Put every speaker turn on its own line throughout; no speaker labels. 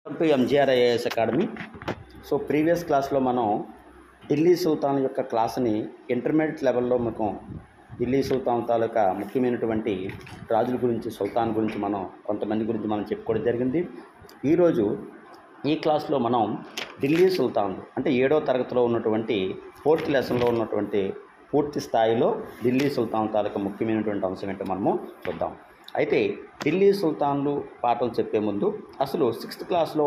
Welcome to MGR IAS academy. So previous క్లాస్లో మనం ఢిల్లీ సుల్తాన్ యొక్క క్లాస్ని ఇంటర్మీడియట్ లెవెల్లో మీకు ఢిల్లీ సుల్తాన్ తాలూకా ముఖ్యమైనటువంటి రాజుల గురించి, సుల్తాన్ గురించి కొంతమంది గురించి మనం చెప్పుకోవడం జరిగింది. ఈరోజు ఈ క్లాస్లో మనం ఢిల్లీ సుల్తాన్ అంటే 7వ తరగతిలో ఉన్నటువంటి 4th లెసన్లో ఉన్నటువంటి పూర్తి స్థాయిలో ఢిల్లీ సుల్తాన్ తాలూకా ముఖ్యమైనటువంటి అంశం ఏంటో మనము చూద్దాం. అయితే ఢిల్లీ సుల్తాన్లు పాఠం చెప్పే ముందు అసలు 7th క్లాస్లో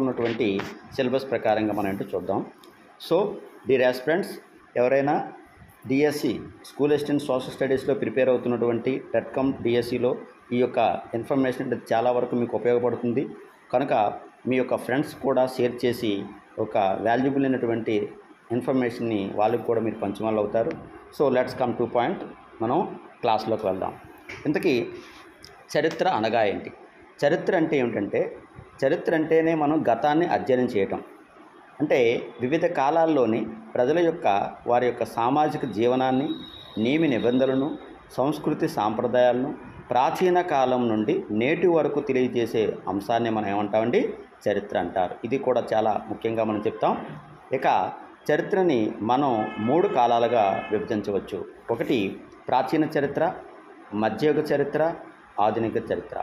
ఉన్నటువంటి సిలబస్ ప్రకారంగా మనం ఏంటో చూద్దాం. సో డియర్ ఆస్పిరెంట్స్, ఎవరైనా డిఎస్సి స్కూల్ అసిస్టెంట్ సోషల్ స్టడీస్లో ప్రిపేర్ అవుతున్నటువంటి టెట్కమ్ డిఎస్సిలో ఈ యొక్క ఇన్ఫర్మేషన్ చాలా వరకు మీకు ఉపయోగపడుతుంది. కనుక మీ యొక్క ఫ్రెండ్స్ కూడా షేర్ చేసి ఒక వాల్యుబుల్ అయినటువంటి ఇన్ఫర్మేషన్ని వాళ్ళకి కూడా మీరు పంచుమలు అవుతారు. So let's come to point, మనం క్లాస్లోకి వెళ్దాం. ఇంతకీ చరిత్ర అనగా ఏంటి? చరిత్ర అంటే ఏమిటంటే, చరిత్ర అంటేనే మనం గతాన్ని అధ్యయనం చేయటం. అంటే వివిధ కాలాల్లోని ప్రజల యొక్క వారి యొక్క సామాజిక జీవనాన్ని, నియమ నిబంధనలను, సంస్కృతి సాంప్రదాయాలను ప్రాచీన కాలం నుండి నేటి వరకు తెలియజేసే అంశాన్ని మనం ఏమంటామండి? చరిత్ర అంటారు. ఇది కూడా చాలా ముఖ్యంగా మనం చెప్తాం. ఇక చరిత్రని మనం 3 కాలాలుగా విభజించవచ్చు. ఒకటి ప్రాచీన చరిత్ర, మధ్యయుగ చరిత్ర, ఆధునిక చరిత్ర.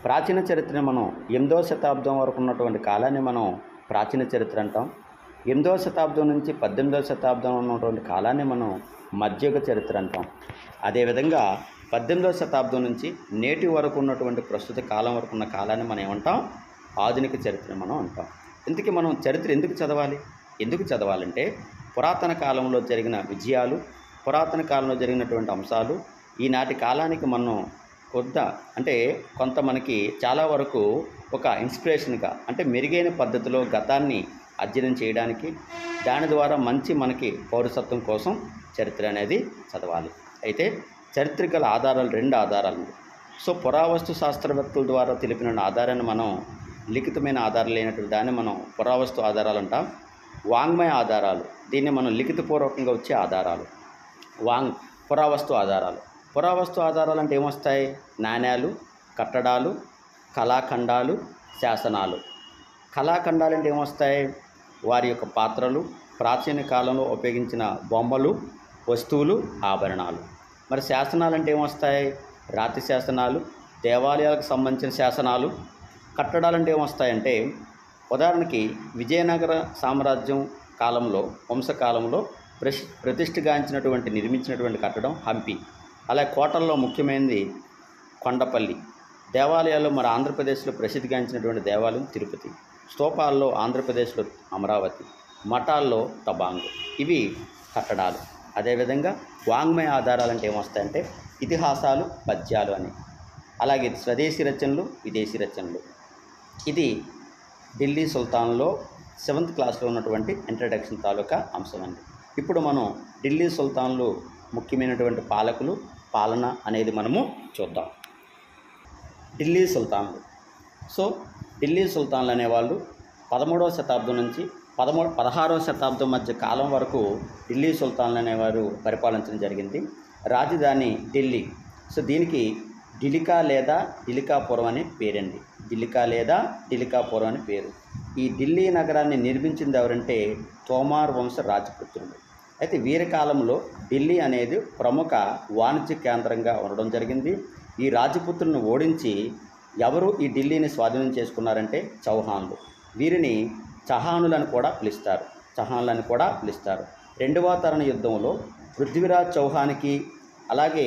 ప్రాచీన చరిత్రని మనం 8వ శతాబ్దం వరకు ఉన్నటువంటి కాలాన్ని మనం ప్రాచీన చరిత్ర అంటాం. 8వ శతాబ్దం నుంచి 18వ శతాబ్దం ఉన్నటువంటి కాలాన్ని మనం మధ్యయుగ చరిత్ర అంటాం. అదేవిధంగా 18వ శతాబ్దం నుంచి నేటి వరకు ఉన్నటువంటి ప్రస్తుత కాలం వరకు ఉన్న కాలాన్ని మనం ఏమంటాం? ఆధునిక చరిత్ర మనం అంటాం. ఇంతకీ మనం చరిత్ర ఎందుకు చదవాలి? ఎందుకు చదవాలంటే పురాతన కాలంలో జరిగిన విజయాలు, పురాతన కాలంలో జరిగినటువంటి అంశాలు ఈనాటి కాలానికి మనం కొంత మనకి చాలా వరకు ఒక ఇన్స్పిరేషన్గా, అంటే మెరుగైన పద్ధతిలో గతాన్ని అధ్యయనం చేయడానికి, దాని ద్వారా మంచి మనకి పౌరసత్వం కోసం చరిత్ర అనేది చదవాలి. అయితే చరిత్ర గల ఆధారాలు 2 ఆధారాలు. సో పురావస్తు శాస్త్రవేత్తల ద్వారా తెలిపిన ఆధారాన్ని మనం, లిఖితమైన ఆధారాలు లేనటువంటి దాన్ని మనం పురావస్తు ఆధారాలు అంటాం. వాంగ్మయ ఆధారాలు, దీన్ని మనం లిఖితపూర్వకంగా వచ్చే ఆధారాలు. పురావస్తు ఆధారాలు. పురావస్తు ఆధారాలు అంటే ఏమొస్తాయి? నాణ్యాలు, కట్టడాలు, కళాఖండాలు, శాసనాలు. కళాఖండాలు అంటే ఏమొస్తాయి? వారి యొక్క పాత్రలు, ప్రాచీన కాలంలో ఉపయోగించిన బొమ్మలు, వస్తువులు, ఆభరణాలు. మరి శాసనాలు అంటే ఏమొస్తాయి? రాతి శాసనాలు, దేవాలయాలకు సంబంధించిన శాసనాలు. కట్టడాలు అంటే ఏమొస్తాయంటే, ఉదాహరణకి విజయనగర సామ్రాజ్యం కాలంలో, వంశకాలంలో ప్రతిష్ఠగాంచినటువంటి నిర్మించినటువంటి కట్టడం హంపి. అలాగే కోటల్లో ముఖ్యమైనది కొండపల్లి. దేవాలయాల్లో మరి ఆంధ్రప్రదేశ్లో ప్రసిద్ధిగాంచినటువంటి దేవాలయం తిరుపతి. స్తూపాల్లో ఆంధ్రప్రదేశ్లో అమరావతి. మఠాల్లో తబాంగు. ఇవి కట్టడాలు. అదేవిధంగా వాంగ్మయ ఆధారాలు అంటే ఏమొస్తాయంటే ఇతిహాసాలు, పద్యాలు అని. అలాగే స్వదేశీ రచనలు, విదేశీ రచనలు. ఇది ఢిల్లీ సుల్తాన్లో 7th క్లాస్లో ఉన్నటువంటి ఇంట్రడక్షన్ తాలూకా అంశం అండి. ఇప్పుడు మనం ఢిల్లీ సుల్తాన్లు ముఖ్యమైనటువంటి పాలకులు, పాలన అనేది మనము చూద్దాం. ఢిల్లీ సుల్తాన్లు. సో ఢిల్లీ సుల్తాన్లు అనేవాళ్ళు 13వ శతాబ్దం నుంచి 16వ శతాబ్దం మధ్య కాలం వరకు ఢిల్లీ సుల్తాన్లు అనేవారు పరిపాలించడం జరిగింది. రాజధాని ఢిల్లీ. సో దీనికి ఢిలికా లేదా ఢిలికాపురం అనే పేరండి. ఢిలికా లేదా ఢిలికాపురం అని పేరు. ఈ ఢిల్లీ నగరాన్ని నిర్మించింది ఎవరంటే తోమార్ వంశ రాజపుత్రులు. అయితే వీరి కాలంలో ఢిల్లీ అనేది ప్రముఖ వాణిజ్య కేంద్రంగా ఉండడం జరిగింది. ఈ రాజపుత్రులను ఓడించి ఎవరు ఈ ఢిల్లీని స్వాధీనం చేసుకున్నారంటే చౌహాన్లు. వీరిని చహానులని కూడా పిలుస్తారు. 2వ తరణ యుద్ధంలో పృథ్వీరాజ్ చౌహాన్కి అలాగే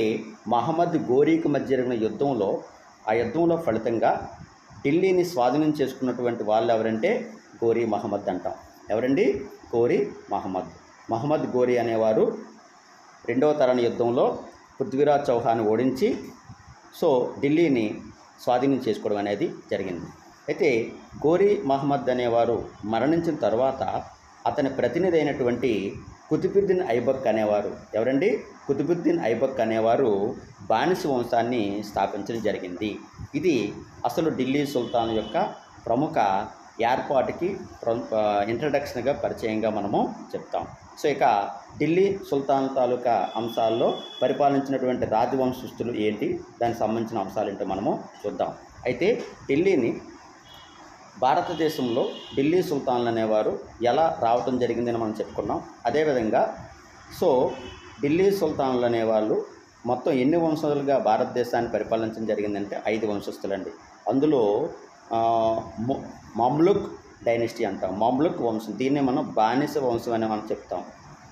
మహమ్మద్ గోరీకి మధ్య జరిగిన యుద్ధంలో, ఆ యుద్ధంలో ఫలితంగా ఢిల్లీని స్వాధీనం చేసుకున్నటువంటి వాళ్ళు ఎవరంటే గోరీ మహమ్మద్ అంటాం. ఎవరండి? గోరీ మహమ్మద్ గోరీ అనేవారు 2వ తరణ యుద్ధంలో పృథ్వీరాజ్ చౌహాన్ ఓడించి సో ఢిల్లీని స్వాధీనం చేసుకోవడం అనేది జరిగింది. అయితే గోరీ మహమ్మద్ అనేవారు మరణించిన తర్వాత అతని ప్రతినిధి అయినటువంటి కుతుబుద్దీన్ ఐబక్ అనేవారు, ఎవరండి? కుతుబుద్దీన్ ఐబక్ అనేవారు బానిస వంశాన్ని స్థాపించడం జరిగింది. ఇది అసలు ఢిల్లీ సుల్తాన్ యొక్క ప్రముఖ ఏర్పాటుకి ఇంట్రడక్షన్గా, పరిచయంగా మనము చెప్తాం. సో ఇక ఢిల్లీ సుల్తాన్ తాలూకా అంశాల్లో పరిపాలించినటువంటి రాజవంశస్థులు ఏంటి, దానికి సంబంధించిన అంశాలు ఏంటో మనము చూద్దాం. అయితే ఢిల్లీని భారతదేశంలో ఢిల్లీ సుల్తాన్లు అనేవారు ఎలా రావటం జరిగిందని మనం చెప్పుకున్నాం. అదేవిధంగా సో ఢిల్లీ సుల్తాన్లు అనేవాళ్ళు మొత్తం ఎన్ని వంశాలుగా భారతదేశాన్ని పరిపాలించడం జరిగిందంటే 5 వంశస్థులండి. అందులో మమ్లుక్ డైనెస్టీ అంటాం, మమ్లుక్ వంశం. దీన్ని మనం బానిస వంశం అని మనం చెప్తాం.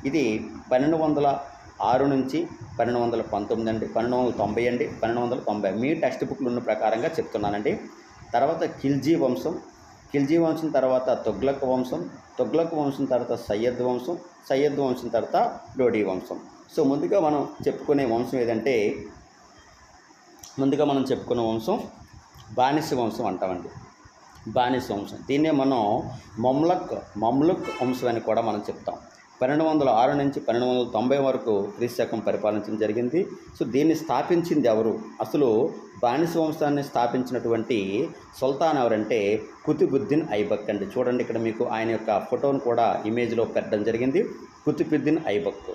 ఇది 1206 నుంచి 1219 అండి, 1290 అండి, 1290 మీ టెక్స్ట్ బుక్లు ఉన్న ప్రకారంగా చెప్తున్నానండి. తర్వాత ఖిల్జీ వంశం, ఖిల్జీ వంశం తర్వాత తుగ్లక్ వంశం, తుగ్లక్ వంశం తర్వాత సయ్యద్ వంశం, సయ్యద్ వంశం తర్వాత లోడీ వంశం. సో ముందుగా మనం చెప్పుకునే వంశం ఏదంటే, బానిస వంశం అంటామండి. బానిస వంశం, దీన్నే మనం మమ్లుక్ వంశం అని కూడా మనం చెప్తాం. 1206 నుంచి 1290 వరకు క్రీస్తు పరిపాలించడం జరిగింది. సో దీన్ని స్థాపించింది ఎవరు? అసలు బానిస వంశాన్ని స్థాపించినటువంటి సుల్తాన్ ఎవరంటే కుతుబుద్దీన్ ఐబక్ అండి. చూడండి, ఇక్కడ మీకు ఆయన యొక్క ఫోటోను కూడా ఇమేజ్లో పెట్టడం జరిగింది, కుతుబుద్దీన్ ఐబక్.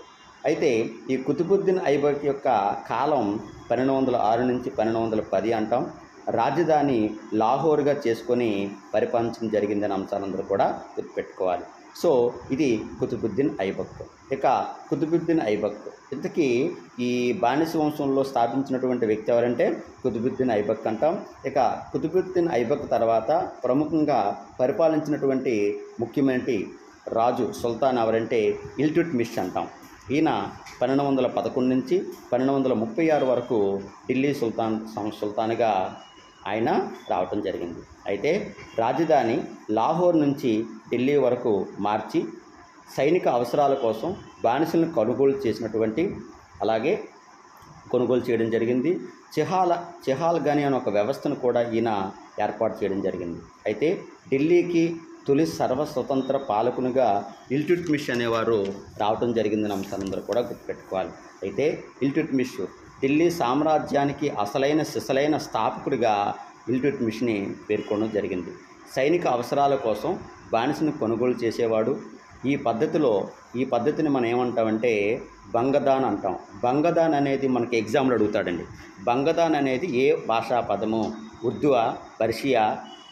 అయితే ఈ కుతుబుద్దీన్ ఐబక్ యొక్క కాలం 1206 నుంచి 1210 అంటాం. రాజధాని లాహోర్గా చేసుకొని పరిపాలించడం జరిగిందని అంశాలందరూ కూడా గుర్తుపెట్టుకోవాలి. సో ఇది కుతుబుద్దీన్ ఐబక్. ఇక కుతుబుద్దీన్ ఐబక్ ఇంతకీ ఈ బానిస వంశంలో స్థాపించినటువంటి వ్యక్తి ఎవరంటే కుతుబుద్దీన్ ఐబక్ అంటాం. ఇక కుతుబుద్దీన్ ఐబక్ తర్వాత ప్రముఖంగా పరిపాలించినటువంటి ముఖ్యమైన రాజు సుల్తాన్ ఎవరంటే ఇల్టుట్మిష్ అంటాం. ఈయన 1211 నుంచి 1236 వరకు ఢిల్లీ సుల్తాన్గా ఆయన రావటం జరిగింది. అయితే రాజధాని లాహోర్ నుంచి ఢిల్లీ వరకు మార్చి సైనిక అవసరాల కోసం బానిసలను కొనుగోలు చేయడం జరిగింది. చెహాల్గాని అనే ఒక వ్యవస్థను కూడా ఈయన ఏర్పాటు చేయడం జరిగింది. అయితే ఢిల్లీకి తొలి సర్వస్వతంత్ర పాలకునిగా ఇల్టుట్మిష్ అనేవారు రావటం జరిగిందని అంశాలందరూ కూడా గుర్తుపెట్టుకోవాలి. అయితే ఇల్టుట్మిష్ ఢిల్లీ సామ్రాజ్యానికి సిసలైన స్థాపకుడిగా ఇల్టుట్మిష్ని పేర్కొనడం జరిగింది. సైనిక అవసరాల కోసం బానిసను కొనుగోలు చేసేవాడు. ఈ పద్ధతిని మనం ఏమంటామంటే బంగదాన్ అంటాం. బంగదాన్ అనేది మనకి ఎగ్జామ్లో అడుగుతాడండి. బంగదాన్ అనేది ఏ భాషా పదము? ఉర్దూవా, పర్షియా,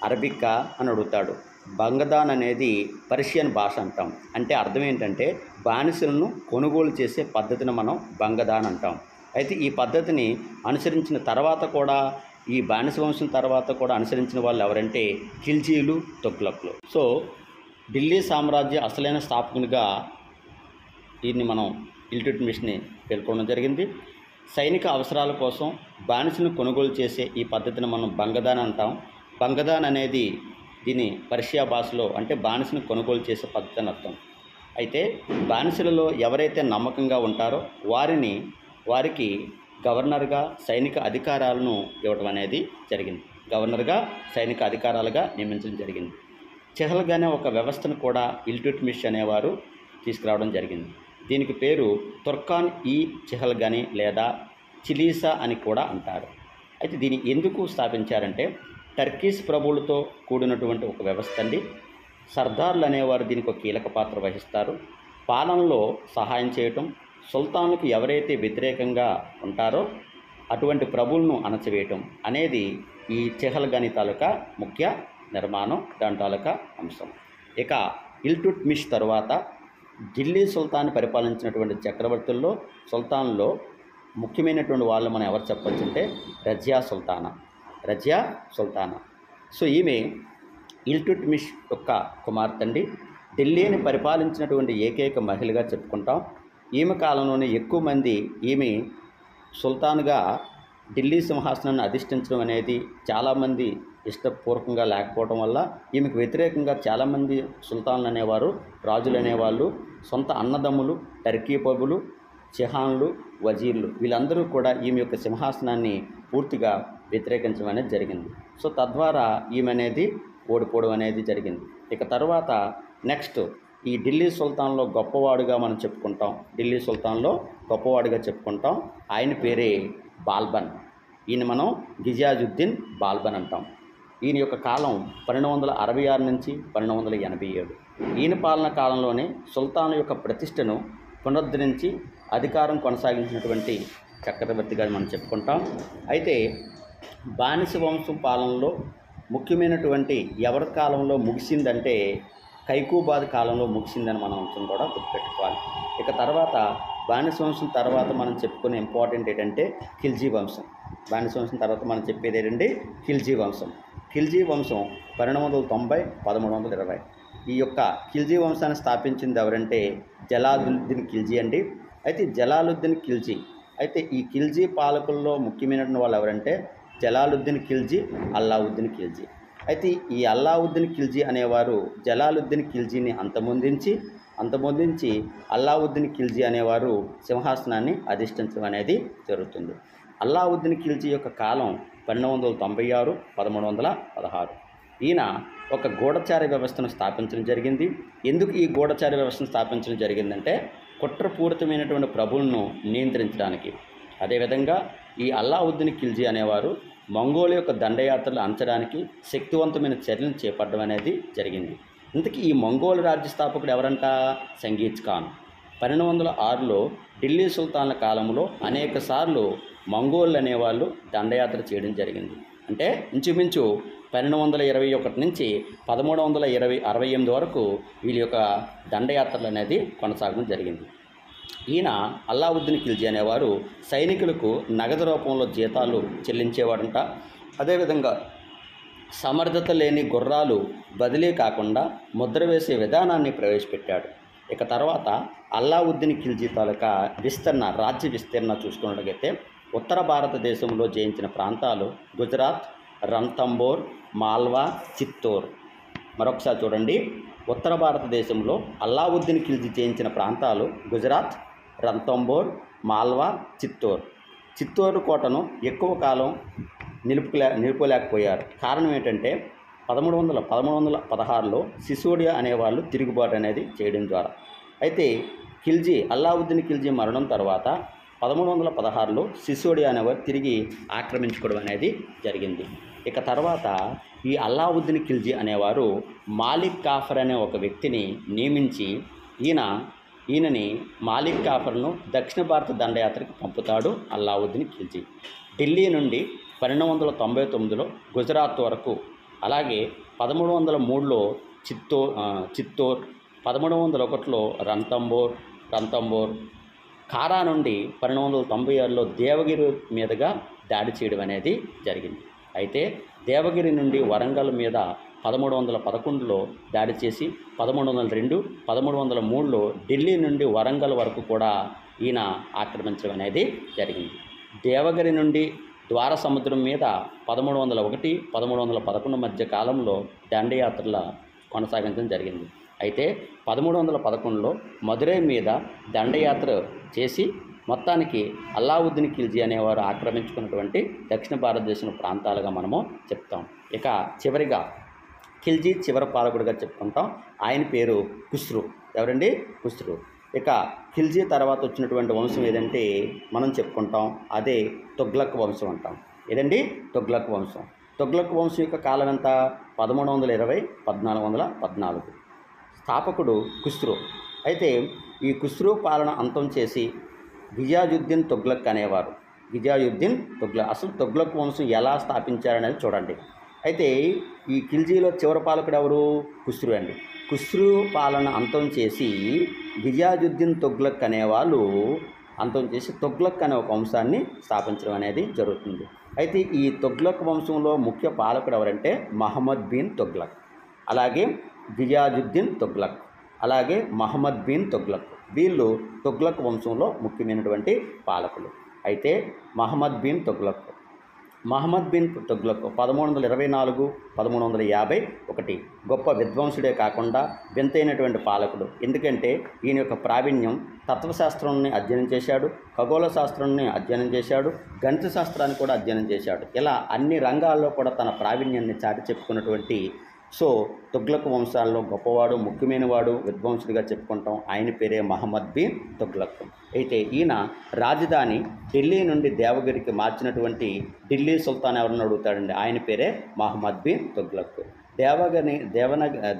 అరబికా అని అడుగుతాడు. బంగదాన్ అనేది పర్షియన్ భాష అంటాం. అంటే అర్థం ఏంటంటే బానిసలను కొనుగోలు చేసే పద్ధతిని మనం బంగదాన్ అంటాం. అయితే ఈ పద్ధతిని అనుసరించిన తర్వాత కూడా ఈ బానిస వంశం తర్వాత కూడా అనుసరించిన వాళ్ళు ఎవరంటే ఖిల్జీలు, తుగ్లక్లు. సో ఢిల్లీ సామ్రాజ్య అసలైన స్థాపకునిగా దీన్ని మనం ఇల్టుట్మిష్ని పేర్కొనడం జరిగింది. సైనిక అవసరాల కోసం బానిసలను కొనుగోలు చేసే ఈ పద్ధతిని మనం బంగదాన్ అంటాం. బంగదాన్ అనేది దీని పర్షియా భాషలో అంటే బానిసను కొనుగోలు చేసే పద్ధతి అని అర్థం. అయితే బానిసలలో ఎవరైతే నమ్మకంగా ఉంటారో వారికి గవర్నర్గా సైనిక అధికారాలను ఇవ్వడం అనేది జరిగింది. గవర్నర్గా సైనిక అధికారాలుగా నియమించడం జరిగింది. చెహల్గానే ఒక వ్యవస్థను కూడా ఇల్టుట్మిష్ అనేవారు తీసుకురావడం జరిగింది. దీనికి పేరు తుర్కాన్ ఈ చెహల్గాని లేదా చిలీసా అని కూడా అంటారు. అయితే దీన్ని ఎందుకు స్థాపించారంటే టర్కీస్ ప్రభువులతో కూడినటువంటి ఒక వ్యవస్థ అండి. సర్దార్లు అనేవారు దీనికి ఒక కీలక పాత్ర వహిస్తారు. పాలనలో సహాయం చేయటం, సుల్తాన్లకు ఎవరైతే వ్యతిరేకంగా ఉంటారో అటువంటి ప్రభువులను అణచివేయటం అనేది ఈ చెహల్గాని తాలూకా ముఖ్య నిర్మాణం, దాని తాలూకా అంశం. ఇక ఇల్టుట్మిష్ తరువాత ఢిల్లీ సుల్తాన్ పరిపాలించినటువంటి సుల్తాన్లో ముఖ్యమైనటువంటి వాళ్ళు మనం ఎవరు చెప్పచ్చు అంటే రజియా సుల్తానా. సో ఈమె ఇల్టుట్మిష్ యొక్క కుమార్తె అండి. ఢిల్లీని పరిపాలించినటువంటి ఏకైక మహిళగా చెప్పుకుంటాం. ఈమె కాలంలోనే ఎక్కువ మంది ఈమె సుల్తాన్గా ఢిల్లీ సింహాసనాన్ని అధిష్ఠించడం అనేది చాలామంది ఇష్టపూర్వకంగా లేకపోవడం వల్ల ఈమెకు వ్యతిరేకంగా చాలామంది సుల్తాన్లు అనేవారు, రాజులు అనేవాళ్ళు, సొంత అన్నదమ్ములు, టర్కీ ప్రభులు, చిహాన్లు, వజీర్లు వీళ్ళందరూ కూడా ఈమె యొక్క సింహాసనాన్ని పూర్తిగా వ్యతిరేకించడం అనేది జరిగింది. సో తద్వారా ఈమె అనేది ఓడిపోవడం అనేది జరిగింది. ఇక తర్వాత నెక్స్ట్ ఈ ఢిల్లీ సుల్తాన్లో గొప్పవాడుగా మనం చెప్పుకుంటాం. ఆయన పేరే బాల్బన్. ఈయన మనం గిజియాజుద్దీన్ బాల్బన్ అంటాం. ఈయన యొక్క కాలం 1266 నుంచి 1287. ఈయన పాలన కాలంలోనే సుల్తాన్ యొక్క ప్రతిష్టను పునరుద్ధరించి అధికారం కొనసాగించినటువంటి చక్రవర్తిగా మనం చెప్పుకుంటాం. అయితే బానిస వంశం పాలనలో ముఖ్యమైనటువంటి ఎవరి కాలంలో ముగిసిందంటే కైకోబాద్ కాలంలో ముగిసిందని మనం అంశం కూడా గుర్తుపెట్టుకోవాలి. ఇక తర్వాత బానిస వంశం తర్వాత మనం చెప్పుకునే ఇంపార్టెంట్ ఏంటంటే ఖిల్జీ వంశం. బానిస వంశం తర్వాత మనం చెప్పేది ఏంటంటే ఖిల్జీ వంశం. ఖిల్జీ వంశం 1290 1320. ఈ యొక్క ఖిల్జీ వంశాన్ని స్థాపించింది ఎవరంటే జలాలుద్దీన్ ఖిల్జీ అండి. అయితే జలాలుద్దీన్ ఖిల్జీ అయితే ఈ ఖిల్జీ పాలకుల్లో ముఖ్యమైనటువంటి వాళ్ళు ఎవరంటే జలాలుద్దీన్ ఖిల్జీ, అల్లావుద్దీన్ ఖిల్జీ. అయితే ఈ అల్లావుద్దీన్ ఖిల్జీ అనేవారు జలాలుద్దీన్ ఖిల్జీని అంతమొందించి అల్లావుద్దీన్ ఖిల్జీ అనేవారు సింహాసనాన్ని అధిష్ఠించడం అనేది జరుగుతుంది. అల్లావుద్దీన్ ఖిల్జీ యొక్క కాలం 1296 1316. ఈయన ఒక గూఢచారి వ్యవస్థను స్థాపించడం జరిగింది. ఎందుకు ఈ గూఢచారి వ్యవస్థను స్థాపించడం జరిగిందంటే కుట్రపూరితమైనటువంటి ప్రభువులను నియంత్రించడానికి. అదేవిధంగా ఈ అల్లావుద్దీన్ ఖిల్జీ అనేవారు మంగోల్ యొక్క దండయాత్రలు అంచడానికి శక్తివంతమైన చర్యలను చేపట్టడం అనేది జరిగింది. ఇంతకీ ఈ మంగోల్ రాజ్య స్థాపకుడు ఎవరంట? సంగీజ్ ఖాన్. 1206లో ఢిల్లీ సుల్తాన్ల కాలంలో అనేక సార్లు మంగోళ్ళు అనేవాళ్ళు దండయాత్ర చేయడం జరిగింది. అంటే ఇంచుమించు 1221 నుంచి 1368 వరకు వీళ్ళ యొక్క దండయాత్రలు అనేది కొనసాగడం జరిగింది. ఈయన అల్లావుద్దీన్ ఖిల్జీ అనేవారు సైనికులకు నగదు రూపంలో జీతాలు చెల్లించేవాడంట. అదేవిధంగా సమర్థత లేని గుర్రాలు బదిలీ కాకుండా ముద్ర వేసే విధానాన్ని ప్రవేశపెట్టాడు. ఇక తర్వాత అల్లావుద్దీన్ ఖిల్జీ తాలూకా రాజ్య విస్తరణ చూసుకున్నట్లయితే ఉత్తర భారతదేశంలో జయించిన ప్రాంతాలు గుజరాత్, రణతంబోర్, మాల్వా, చిత్తూర్. మరొకసారి చూడండి, ఉత్తర భారతదేశంలో అల్లావుద్దీన్ ఖిల్జీ జయించిన ప్రాంతాలు గుజరాత్, రణతంబోర్, మాల్వా, చిత్తూర్. చిత్తూరు కోటను ఎక్కువ కాలం నిలుపుకోలేకపోయారు. కారణం ఏంటంటే 1316లో సిసోడియా అనేవాళ్ళు తిరుగుబాటు అనేది చేయడం ద్వారా. అయితే అల్లావుద్దీన్ ఖిల్జీ మరణం తర్వాత 1316లో సిసోడియా అనేవారు తిరిగి ఆక్రమించుకోవడం అనేది జరిగింది. ఇక తర్వాత ఈ అల్లావుద్దీన్ ఖిల్జీ అనేవారు మాలిక్ కాఫర్ అనే ఒక వ్యక్తిని నియమించి ఈయనని మాలిక్ కాఫర్ను దక్షిణ భారత దండయాత్రకు పంపుతాడు అల్లావుద్దీన్ ఖిల్జీ. ఢిల్లీ నుండి 1299లో గుజరాత్ వరకు, అలాగే 1303లో చిత్తూర్, 1301లో రణతంబోర్, కారా నుండి 1296లో దేవగిరి మీదుగా దాడి చేయడం అనేది జరిగింది. అయితే దేవగిరి నుండి వరంగల్ మీద 1311లో దాడి చేసి 1302, 1303లో ఢిల్లీ నుండి వరంగల్ వరకు కూడా ఈయన ఆక్రమించడం అనేది జరిగింది. దేవగిరి నుండి ద్వార సముద్రం మీద 1301, 1311 మధ్య కాలంలో దండయాత్రల కొనసాగించడం జరిగింది. అయితే 1311లో మదురై మీద దండయాత్ర చేసి మొత్తానికి అల్లావుద్దీన్ ఖిల్జీ అనేవారు ఆక్రమించుకున్నటువంటి దక్షిణ భారతదేశం ప్రాంతాలుగా మనము చెప్తాం. ఇక చివరిగా ఖిల్జీ చివరి పాలకుడిగా చెప్పుకుంటాం. ఆయన పేరు ఖుస్రూ. ఎవరండి? ఖుస్రూ. ఇక ఖిల్జీ తర్వాత వచ్చినటువంటి వంశం ఏదంటే మనం చెప్పుకుంటాం, అదే తుగ్లక్ వంశం అంటాం. ఏదండి? తుగ్లక్ వంశం. తుగ్లక్ వంశం యొక్క కాలం ఎంత? 1320 1414. స్థాపకుడు ఖుస్రూ. అయితే ఈ ఖుస్రూ పాలన అంతం చేసి గియాజుద్దీన్ తుగ్లక్ అనేవారు. అసలు తుగ్లక్ వంశం ఎలా స్థాపించారనేది చూడండి. అయితే ఈ ఖిల్జీలో చివరి పాలకుడు ఎవరు? ఖుస్రూ అండి. ఖుస్రూ పాలన అంతం చేసి గియాజుద్దీన్ తుగ్లక్ అనేవాళ్ళు అంతం చేసి తుగ్లక్ అనే ఒక వంశాన్ని స్థాపించడం అనేది జరుగుతుంది. అయితే ఈ తుగ్లక్ వంశంలో ముఖ్య పాలకుడు ఎవరంటే మహమ్మద్ బిన్ తుగ్లక్, అలాగే గియాజుద్దీన్ తుగ్లక్, అలాగే మహమ్మద్ బిన్ తుగ్లక్. వీళ్ళు తుగ్లక్ వంశంలో ముఖ్యమైనటువంటి పాలకులు. అయితే మహమ్మద్ బిన్ తుగ్లక్ 1324 1351 గొప్ప విద్వాంసుడే కాకుండా వింతైనటువంటి పాలకుడు. ఎందుకంటే ఈయన యొక్క ప్రావీణ్యం తత్వశాస్త్రాన్ని అధ్యయనం చేశాడు, ఖగోళ శాస్త్రాన్ని అధ్యయనం చేశాడు, గణిత శాస్త్రాన్ని కూడా అధ్యయనం చేశాడు. ఇలా అన్ని రంగాల్లో కూడా తన ప్రావీణ్యాన్ని చాటి చెప్పుకున్నటువంటి తుగ్లక్ వంశాల్లో గొప్పవాడు, ముఖ్యమైనవాడు, విద్వాంసుడిగా చెప్పుకుంటాం. ఆయన పేరే మహమ్మద్ బిన్ తుగ్లక్. అయితే ఈయన రాజధాని ఢిల్లీ నుండి దేవగిరికి మార్చినటువంటి ఢిల్లీ సుల్తాన్ ఎవరిని అడుగుతాడండి? ఆయన పేరే మహమ్మద్ బిన్ తుగ్లక్.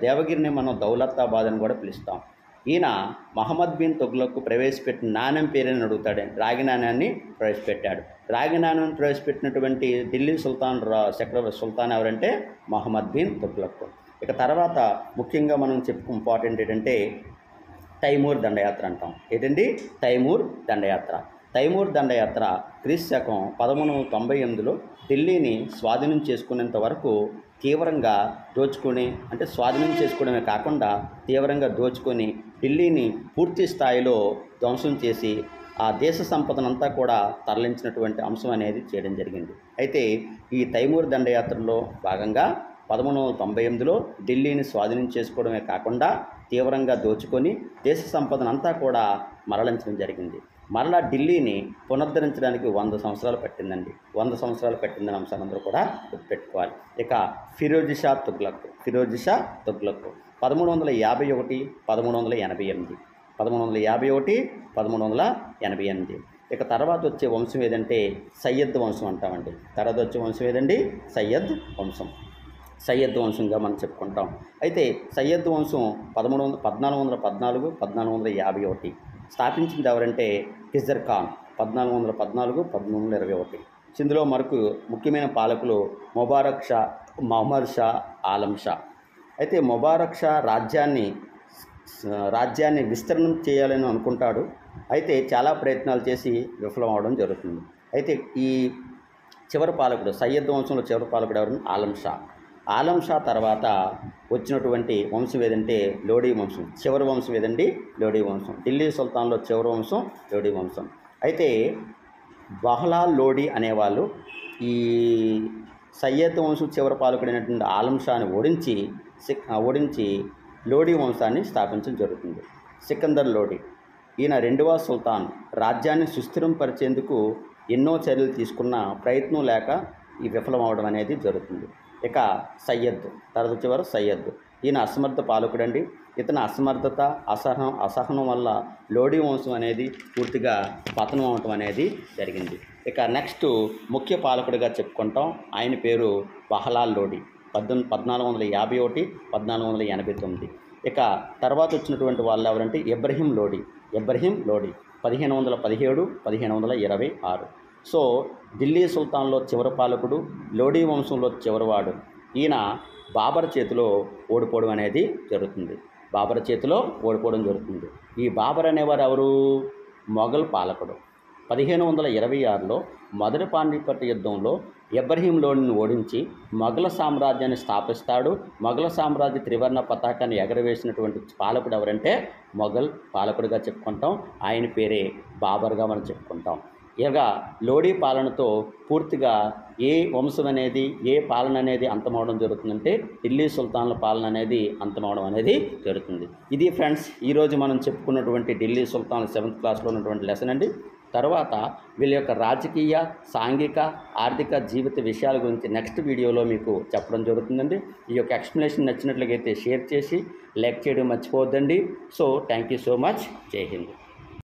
దేవగిరిని మనం దౌలతాబాద్ అని కూడా పిలుస్తాం. ఈయన మహమ్మద్ బిన్ తుగ్లక్ ప్రవేశపెట్టిన నాణ్యం పేరుని అడుగుతాడు. రాగి నాణ్యాన్ని ప్రవేశపెట్టాడు. రాగి నాణ్యం ప్రవేశపెట్టినటువంటి ఢిల్లీ చక్రవర్తి సుల్తాన్ ఎవరంటే మహమ్మద్ బిన్ తుగ్లక్. ఇక తర్వాత ముఖ్యంగా మనం ఇంపార్టెంట్ ఏంటంటే తైమూర్ దండయాత్ర అంటాం. ఏంటండి తైమూర్ దండయాత్ర. తైమూర్ దండయాత్ర క్రీస్తు శకం 1398లో ఢిల్లీని స్వాధీనం చేసుకునేంత వరకు తీవ్రంగా దోచుకొని, అంటే స్వాధీనం చేసుకోవడమే కాకుండా తీవ్రంగా దోచుకొని ఢిల్లీని పూర్తి స్థాయిలో ధ్వంసం చేసి ఆ దేశ సంపదనంతా కూడా తరలించినటువంటి అంశం అనేది చేయడం జరిగింది. అయితే ఈ తైమూర్ దండయాత్రలో భాగంగా 1398లో ఢిల్లీని స్వాధీనం చేసుకోవడమే కాకుండా తీవ్రంగా దోచుకొని దేశ సంపదనంతా కూడా మరలించడం జరిగింది. మరలా ఢిల్లీని పునరుద్ధరించడానికి 100 సంవత్సరాలు పట్టిందండి. 100 సంవత్సరాలు పట్టిందని అంశాన్ని అందరూ కూడా గుర్తుపెట్టుకోవాలి. ఇక ఫిరోజ్ షా తుగ్లక్ 1351 1388 1351 ఇక తర్వాత వచ్చే వంశం ఏదంటే సయ్యద్ వంశం అంటామండి. తర్వాత వచ్చే వంశం ఏదండి సయ్యద్ వంశం. సయ్యద్ వంశంగా మనం చెప్పుకుంటాం. అయితే సయ్యద్ వంశం 1414 1451 స్థాపించింది ఎవరంటే కిజర్ ఖాన్ 1414 1421. ఇందులో మనకు ముఖ్యమైన పాలకులు ముబారక్ షా, మహమ్మద్ షా, ఆలం షా. అయితే ముబారక్ షా రాజ్యాన్ని విస్తరణ చేయాలని అనుకుంటాడు. అయితే చాలా ప్రయత్నాలు చేసి విఫలం అవడం జరుగుతుంది. అయితే ఈ చివరి పాలకుడు సయ్యద్ వంశంలో చివరి పాలకుడు ఎవరు ఆలం షా. ఆలం షా తర్వాత వచ్చినటువంటి వంశం ఏదంటే లోడీ వంశం. చివరి వంశం ఏదండి లోడీ వంశం. ఢిల్లీ సుల్తాన్లో చివరి వంశం లోడీ వంశం. అయితే బహ్లాల్ లోడీ అనేవాళ్ళు ఈ సయ్యద్ వంశం చివరి పాలకుడైనటువంటి ఆలం షాని ఓడించి లోడీ వంశాన్ని స్థాపించడం జరుగుతుంది. సికందర్ లోడీ ఈయన 2వ సుల్తాన్. రాజ్యాన్ని సుస్థిరం పరిచేందుకు ఎన్నో చర్యలు తీసుకున్న ప్రయత్నం లేక ఈ విఫలం అవడం అనేది జరుగుతుంది. ఇక సయ్యద్ తర్వాత వచ్చేవారు సయ్యద్. ఈయన అసమర్థ పాలకుడండి. ఇతని అసమర్థత అసహనం వల్ల లోడీ వంశం అనేది పూర్తిగా పతనం అవటం అనేది జరిగింది. ఇక నెక్స్ట్ ముఖ్య పాలకుడిగా చెప్పుకుంటాం. ఆయన పేరు బహ్లాల్ లోడీ 1451 1489. ఇక తర్వాత వచ్చినటువంటి వాళ్ళు ఎవరంటే ఇబ్రహీం లోడీ 1517 1526. సో ఢిల్లీ సుల్తాన్లో చివరి పాలకుడు, లోడీ వంశంలో చివరివాడు. ఈయన బాబర్ చేతిలో ఓడిపోవడం అనేది జరుగుతుంది. ఈ బాబర్ అనేవారు ఎవరు? మొఘల్ పాలకుడు. 1526లో మొదటి పానిపట్ యుద్ధంలో ఇబ్రహీం లోడీని ఓడించి మొఘల సామ్రాజ్యాన్ని స్థాపిస్తాడు. మొఘల సామ్రాజ్య త్రివర్ణ పతాకాన్ని ఎగరవేసినటువంటి పాలకుడు ఎవరంటే మొఘల్ పాలకుడిగా చెప్పుకుంటాం. ఆయన పేరే బాబర్గా మనం చెప్పుకుంటాం. ఇక లోడీ పాలనతో పూర్తిగా ఏ వంశం అనేది ఏ పాలన అనేది అంతమవడం జరుగుతుందంటే ఢిల్లీ సుల్తాన్ల పాలన అనేది అంతమవడం అనేది జరుగుతుంది. ఇది ఫ్రెండ్స్ ఈరోజు మనం చెప్పుకున్నటువంటి ఢిల్లీ సుల్తాన్ 7th క్లాస్లో ఉన్నటువంటి లెసన్ అండి. తర్వాత వీళ్ళ యొక్క రాజకీయ, సాంఘిక, ఆర్థిక జీవిత విషయాల గురించి నెక్స్ట్ వీడియోలో మీకు చెప్పడం జరుగుతుందండి. ఈ యొక్క ఎక్స్ప్లెనేషన్ నచ్చినట్లయితే షేర్ చేసి లైక్ చేయడం మర్చిపోవద్దండి. So thank you so much. జై హింద్.